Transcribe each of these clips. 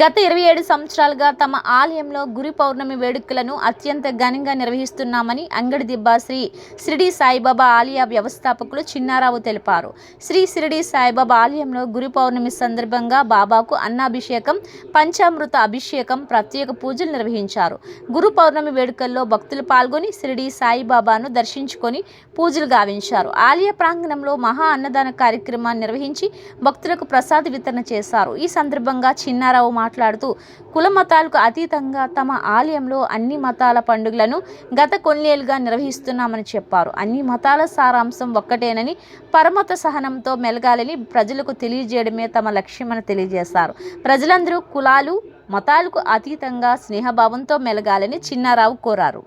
గత 27 సంవత్సరాలుగా తమ ఆలయంలో గురు పౌర్ణమి వేడుకలను అత్యంత ఘనంగా నిర్వహిస్తున్నామని అంగడి దిబ్బ శ్రీ షిరిడి సాయిబాబా ఆలయ వ్యవస్థాపకులు చిన్నారావు తెలిపారు. శ్రీ షిరిడి సాయిబాబా ఆలయంలో గురు పౌర్ణమి సందర్భంగా బాబాకు అన్నాభిషేకం, పంచామృత అభిషేకం, ప్రత్యేక పూజలు నిర్వహించారు. గురు పౌర్ణమి వేడుకల్లో భక్తులు పాల్గొని షిరిడి సాయిబాబాను దర్శించుకొని పూజలు గావించారు. ఆలయ ప్రాంగణంలో మహా అన్నదాన కార్యక్రమాన్ని నిర్వహించి భక్తులకు ప్రసాద వితరణ చేశారు. ఈ సందర్భంగా చిన్నారావు మాట్లాడుతూ కుల మతాలకు అతీతంగా తమ ఆలయంలో అన్ని మతాల పండుగలను గత కొన్నేళ్లుగా నిర్వహిస్తున్నామని చెప్పారు. అన్ని మతాల సారాంశం ఒక్కటేనని, పరమత సహనంతో మెలగాలని ప్రజలకు తెలియజేయడమే తమ లక్ష్యమని తెలియజేశారు. ప్రజలందరూ కులాలు మతాలకు అతీతంగా స్నేహభావంతో మెలగాలని చిన్నారావు కోరారు.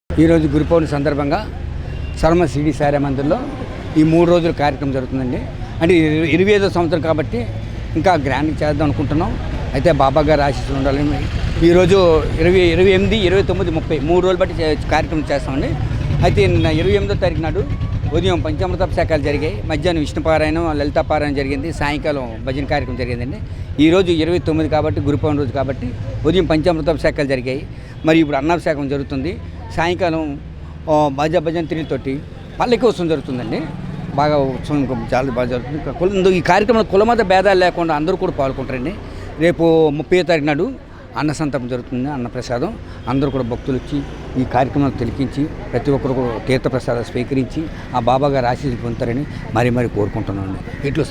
ఈరోజు గురు పౌర్ణమి సందర్భంగా సర్మ షిరిడి సాయి మందిర్లో ఈ 3 రోజుల కార్యక్రమం జరుగుతుందండి. అంటే 25వ సంవత్సరం కాబట్టి ఇంకా గ్రాండ్గా చేద్దాం అనుకుంటున్నాం. అయితే బాబా గారు ఆశీస్సులు ఉండాలని ఈరోజు 28, 29, 30 3 రోజులు బట్టి కార్యక్రమం చేస్తామండి. అయితే 28వ తారీఖు నాడు ఉదయం పంచామృతాభిషేకాలు జరిగాయి, మధ్యాహ్నం విష్ణుపారాయణం, లలితాపారాయణం జరిగింది, సాయంకాలం భజన కార్యక్రమం జరిగిందండి. ఈరోజు 29 కాబట్టి గురు పౌర్ణమి రోజు కాబట్టి ఉదయం పంచామృతాభిషేకాలు జరిగాయి. మరి ఇప్పుడు అన్నాభిషేకం జరుగుతుంది. సాయంకాలం భజన తిరిగితోటి పల్లకి ఉత్సవం జరుగుతుందండి. బాగా ఉత్సవం చాలా బాగా జరుగుతుంది. ఈ కార్యక్రమంలో కులమత భేదాలు లేకుండా అందరూ కూడా పాల్గొంటారండి. రేపు 30వ తారీఖు నాడు అన్నసంతర్పణ జరుగుతుంది, అన్నప్రసాదం. అందరూ కూడా భక్తులు వచ్చి ఈ కార్యక్రమాలు తిలకించి ప్రతి ఒక్కరు కూడా తీర్థప్రసాదాలు స్వీకరించి ఆ బాబా గారు ఆశీస్సులు పొందుతారని మరీ కోరుకుంటున్నాను. ఇట్లు